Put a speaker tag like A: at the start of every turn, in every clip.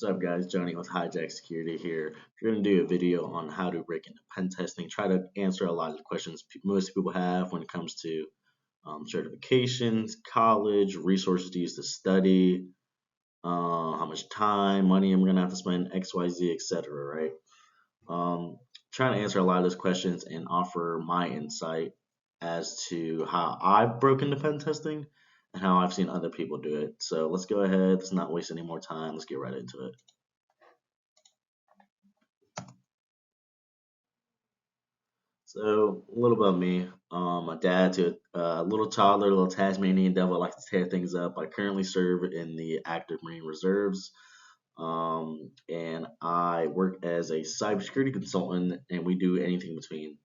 A: What's up, guys? Johnny with Hijack Security here. We're going to do a video on how to break into pen testing, try to answer a lot of the questions most people have when it comes to certifications, college, resources to use to study, how much time, money I'm going to have to spend, XYZ, etc. Right? Um, Trying to answer a lot of those questions and offer my insight as to how I've broken into pen testing and how I've seen other people do it. So let's go ahead. Let's not waste any more time. Let's get right into it. So a little about me. My dad to a little toddler, little Tasmanian devil. I like to tear things up. I currently serve in the active Marine Reserves, and I work as a cybersecurity consultant, and we do anything between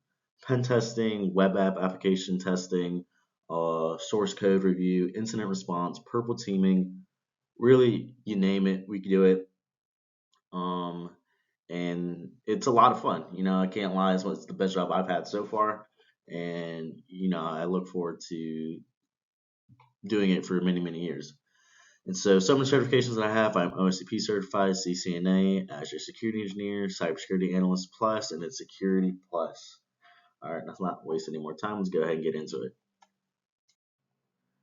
A: pen testing, web app application testing, source code review, incident response, purple teaming. Really, you name it, we can do it. Um, and it's a lot of fun. I can't lie, it's the best job I've had so far, and I look forward to doing it for many, many years. And so, some of the certifications that I have, I'm OSCP certified, CCNA, Azure Security Engineer, Cybersecurity Analyst Plus, and it's Security Plus. All right, let's not waste any more time. Let's go ahead and get into it.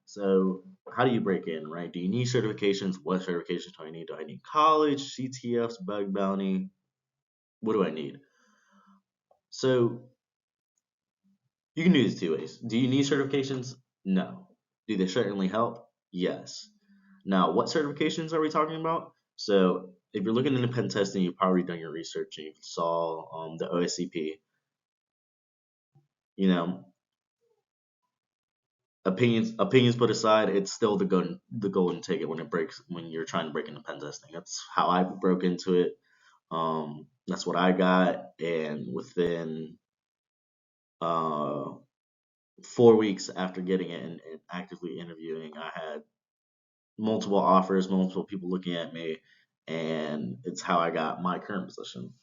A: So, how do you break in, right? Do you need certifications? What certifications do I need? Do I need college, CTFs, bug bounty? What do I need? So, you can do this two ways. Do you need certifications? No. Do they certainly help? Yes. Now, what certifications are we talking about? So, if you're looking into pen testing, you've probably done your research and you saw the OSCP. You know, opinions put aside, it's still the golden ticket when you're trying to break into pen testing. That's how I broke into it. That's what I got, and within uh 4 weeks after getting it and actively interviewing, I had multiple offers, multiple people looking at me, and it's how I got my current position.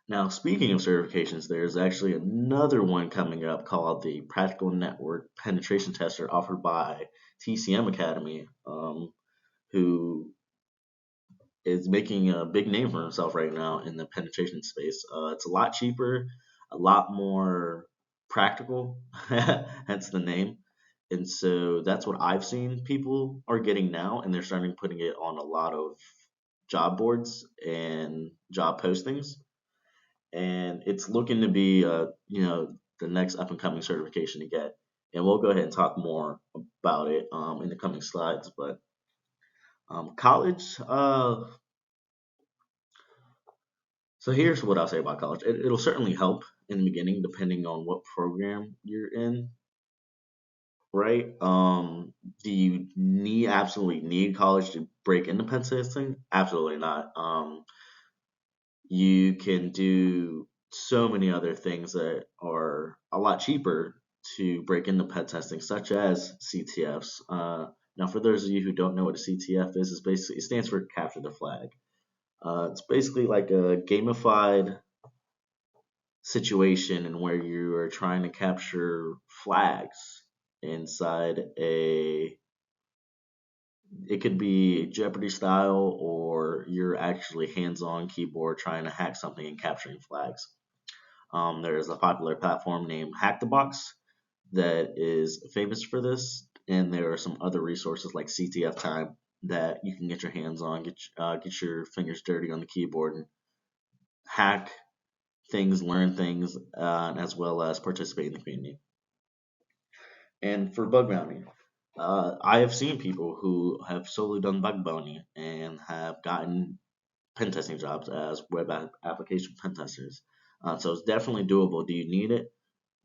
A: Now, speaking of certifications, there's actually another one coming up called the Practical Network Penetration Tester, offered by TCM Academy, who is making a big name for himself right now in the penetration space. It's a lot cheaper, a lot more practical, hence the name. And so that's what I've seen people are getting now, and they're starting putting it on a lot of job boards and job postings. And it's looking to be, the next up and coming certification to get. And we'll go ahead and talk more about it in the coming slides. But college, so here's what I'll say about college. It'll certainly help in the beginning, depending on what program you're in, right? Do you absolutely need college to break into pen testing? Absolutely not. You can do so many other things that are a lot cheaper to break into pen testing, such as CTFs. Now, for those of you who don't know what a CTF is, it stands for Capture the Flag. It's basically like a gamified situation in where you are trying to capture flags inside it could be Jeopardy style, or you're actually hands-on keyboard trying to hack something and capturing flags. There's a popular platform named Hack the Box that is famous for this, and there are some other resources like CTF Time that you can get your hands on, get your fingers dirty on the keyboard and hack things, learn things, as well as participate in the community. And for bug bounty, I have seen people who have solely done bug bounty and have gotten pen testing jobs as application pen testers. So it's definitely doable. Do you need it?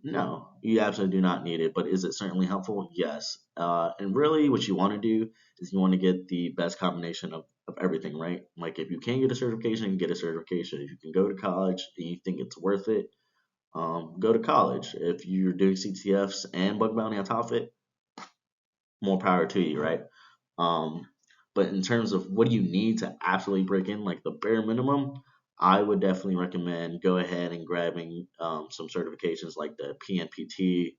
A: No, you absolutely do not need it. But is it certainly helpful? Yes. And really, what you want to do is you want to get the best combination of everything, right? Like if you can get a certification, get a certification. If you can go to college and you think it's worth it, go to college. If you're doing CTFs and bug bounty on top of it, more power to you, right? Um, but in terms of what do you need to absolutely break in, like the bare minimum, I would definitely recommend go ahead and grabbing some certifications like the PNPT,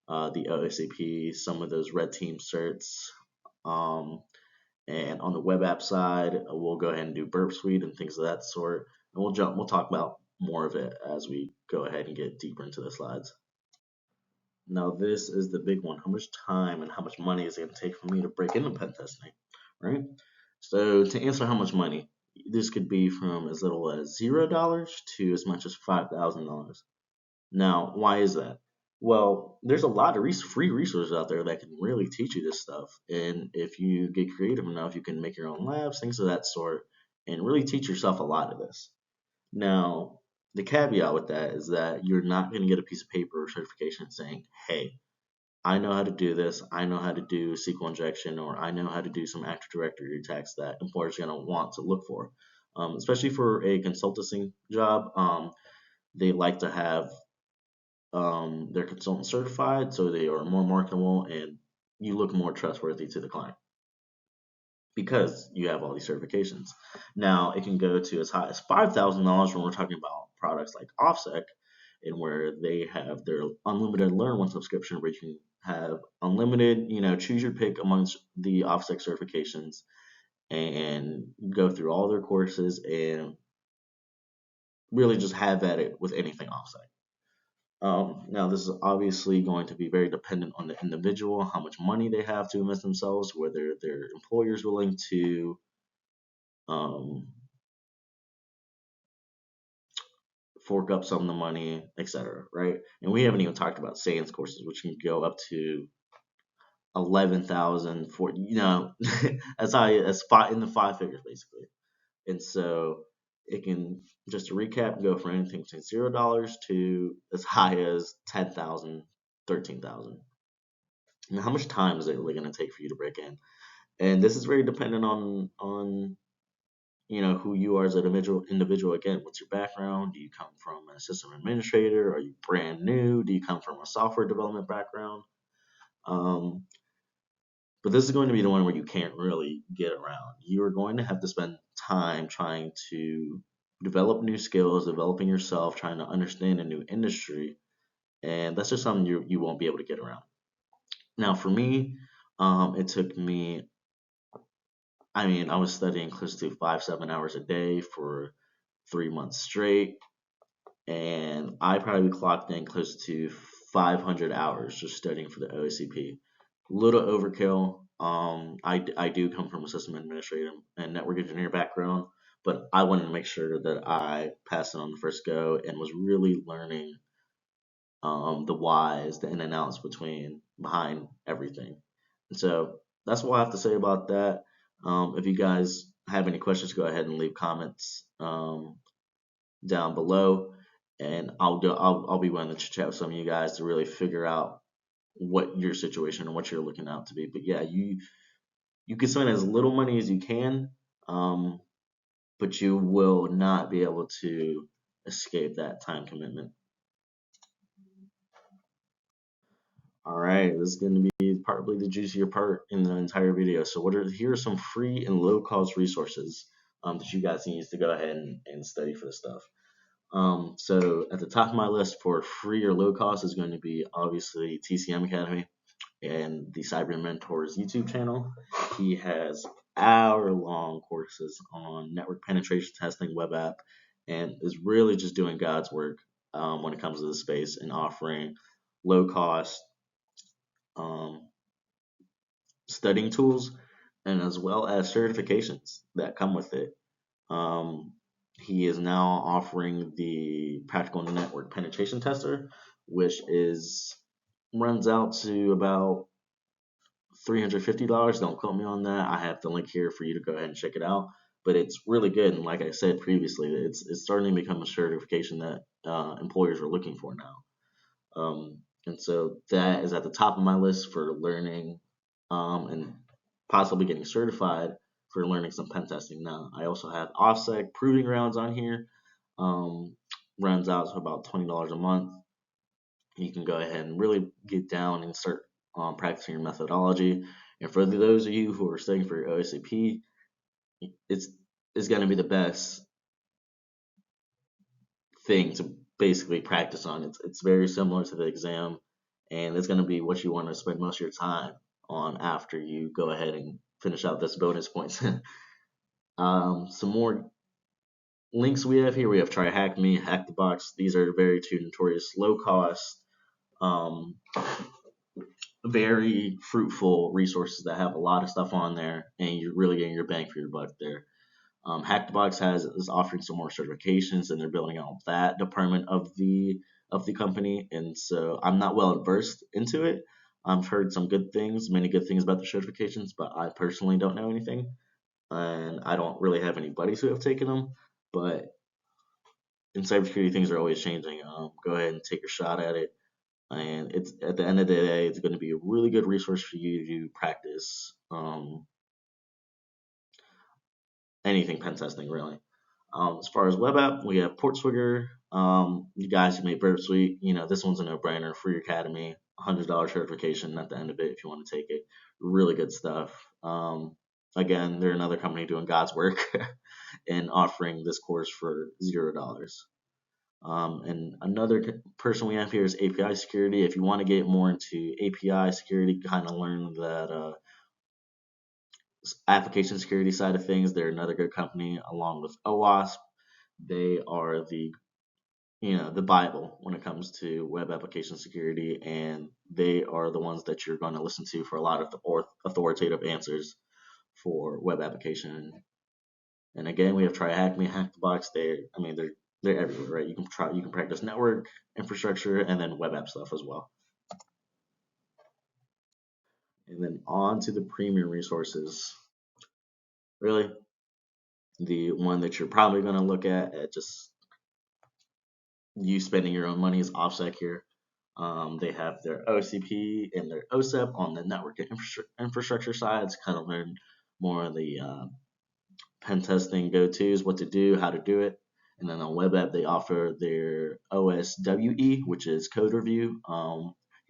A: the OSCP, some of those red team certs, um, And on the web app side, we'll go ahead and do Burp Suite and things of that sort. And we'll talk about more of it as we go ahead and get deeper into the slides. Now, this is the big one. How much time and how much money is it going to take for me to break into pen testing, right? So, to answer how much money, this could be from as little as $0 to as much as $5,000. Now, why is that? Well, there's a lot of free resources out there that can really teach you this stuff. And if you get creative enough, you can make your own labs, things of that sort, and really teach yourself a lot of this. Now, the caveat with that is that you're not going to get a piece of paper or certification saying, hey, I know how to do this, I know how to do SQL injection, or I know how to do some Active Directory attacks that employers are going to want to look for. Especially for a consulting job, they like to have their consultant certified so they are more marketable and you look more trustworthy to the client because you have all these certifications. Now it can go to as high as $5,000 when we're talking about products like OffSec, and where they have their unlimited Learn One subscription, where you can have unlimited, choose your pick amongst the OffSec certifications and go through all their courses and really just have at it with anything OffSec. Now, this is obviously going to be very dependent on the individual, how much money they have to invest themselves, whether their employer is willing to um, fork up some of the money, etc. Right? And we haven't even talked about SANS courses, which can go up to 11,000 for as high as in the five figures basically. And so it can, just to recap, go from anything between $0 to as high as 10,000, 13,000. Now, how much time is it really going to take for you to break in? And this is very dependent on who you are as an individual. Again, what's your background? Do you come from a system administrator? Are you brand new? Do you come from a software development background? Um, but this is going to be the one where you can't really get around. You are going to have to spend time trying to develop new skills, developing yourself, trying to understand a new industry, and that's just something you won't be able to get around. Now, for me, it took me. I mean, I was studying close to 5-7 hours a day for 3 months straight, and I probably clocked in close to 500 hours just studying for the OACP. Little overkill. I do come from a system administrator and network engineer background, but I wanted to make sure that I passed it on the first go and was really learning the whys, the in and outs behind everything. And so that's what I have to say about that. If you guys have any questions, go ahead and leave comments down below, and I'll be willing to chat with some of you guys to really figure out what your situation and what you're looking out to be. But yeah, you can spend as little money as you can, um, but you will not be able to escape that time commitment. All right, this is going to be probably the juicier part in the entire video. So here are some free and low cost resources that you guys need to go ahead and study for this stuff. So at the top of my list for free or low cost is going to be obviously TCM Academy and the Cyber Mentors YouTube channel. He has hour-long courses on network penetration testing, web app, and is really just doing God's work when it comes to the space and offering low cost um, studying tools and as well as certifications that come with it. Um, he is now offering the Practical Network Penetration Tester, which runs out to about $350. Don't quote me on that. I have the link here for you to go ahead and check it out. But it's really good, and like I said previously, it's starting to become a certification that employers are looking for now. And so that is at the top of my list for learning and possibly getting certified for learning some pen testing. Now, I also have OffSec Proving Grounds on here. Runs out to about $20 a month. You can go ahead and really get down and start practicing your methodology. And for those of you who are studying for your OSCP, it's going to be the best thing to basically practice on. It's very similar to the exam, and it's going to be what you want to spend most of your time on after you go ahead and finish out this bonus points. Some more links we have here. We have Try Hack Me, Hack the Box. These are very two notorious, low cost, um, very fruitful resources that have a lot of stuff on there, and you're really getting your bang for your buck there. Hack the Box is offering some more certifications, and they're building out that department of the company. And so I'm not well versed into it. I've heard some good things, many good things about the certifications, but I personally don't know anything, and I don't really have any buddies who have taken them. But in cybersecurity, things are always changing. Go ahead and take a shot at it, and it's at the end of the day, it's going to be a really good resource for you to practice anything pen testing really. As far as web app, we have Portswigger. You guys who made Burp Suite, this one's a no-brainer. Free Academy, $100 certification at the end of it if you want to take it. Really good stuff. Again, they're another company doing God's work and offering this course for $0. And another person we have here is API security. If you want to get more into API security, kind of learn that application security side of things, they're another good company along with OWASP. They are the Bible when it comes to web application security, and they are the ones that you're going to listen to for a lot of the authoritative answers for web application. And again, we have Try Hack Me, Hack the Box. They're everywhere, right? You can practice network infrastructure and then web app stuff as well. And then on to the premium resources. Really, the one that you're probably going to look at just you spending your own money is OffSec here. They have their OCP and their OSEP on the network and infrastructure side to kind of learn more of the pen testing go-tos, what to do, how to do it. And then on web app, they offer their OSWE, which is code review.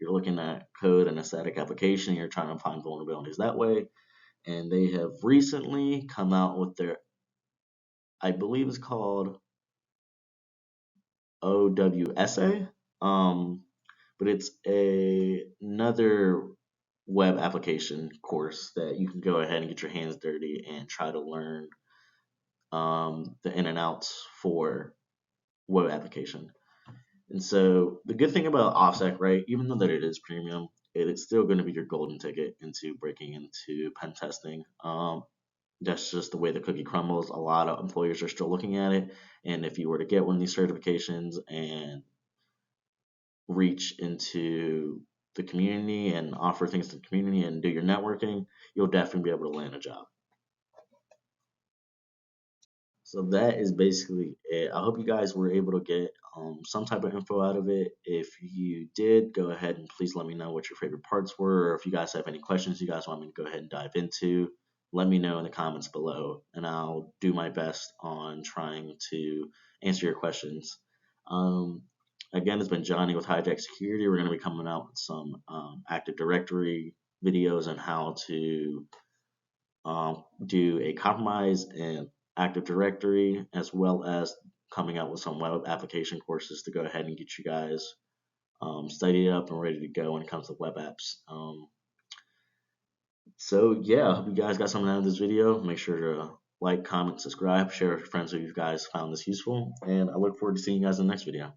A: You're looking at code and a static application. You're trying to find vulnerabilities that way. And they have recently come out with their, I believe it's called OWSA. But it's another web application course that you can go ahead and get your hands dirty and try to learn the in and outs for web application. And so the good thing about OffSec, right, even though that it is premium, it is still going to be your golden ticket into breaking into pen testing. That's just the way the cookie crumbles. A lot of employers are still looking at it, and if you were to get one of these certifications and reach into the community and offer things to the community and do your networking, you'll definitely be able to land a job. So that is basically it. I hope you guys were able to get some type of info out of it. If you did, go ahead and please let me know what your favorite parts were, or if you guys have any questions you guys want me to go ahead and dive into, let me know in the comments below, and I'll do my best on trying to answer your questions. Again, it's been Johnny with Hijack Security. We're going to be coming out with some Active Directory videos on how to do a compromise and Active Directory, as well as coming out with some web application courses to go ahead and get you guys studied up and ready to go when it comes to web apps. So yeah, I hope you guys got something out of this video. Make sure to like, comment, subscribe, share with your friends if you guys found this useful, and I look forward to seeing you guys in the next video.